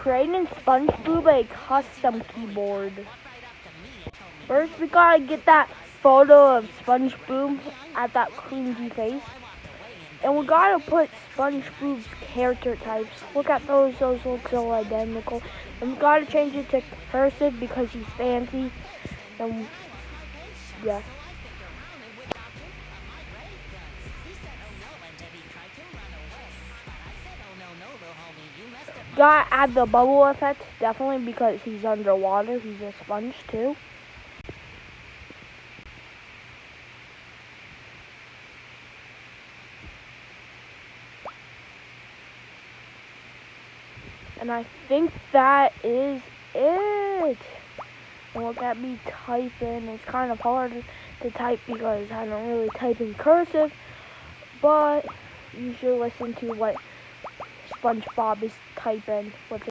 creating SpongeBob a custom keyboard. First, we gotta get that photo of SpongeBob at that cringy face. And we gotta put SpongeBob's character types. Look at those look so identical. And we gotta change it to cursive because he's fancy. And yeah. Gotta add the bubble effect, definitely, because he's underwater. He's a sponge too. And I think that is it. And look at me typing. It's kind of hard to type because I don't really type in cursive. But you should listen to what SpongeBob is typing with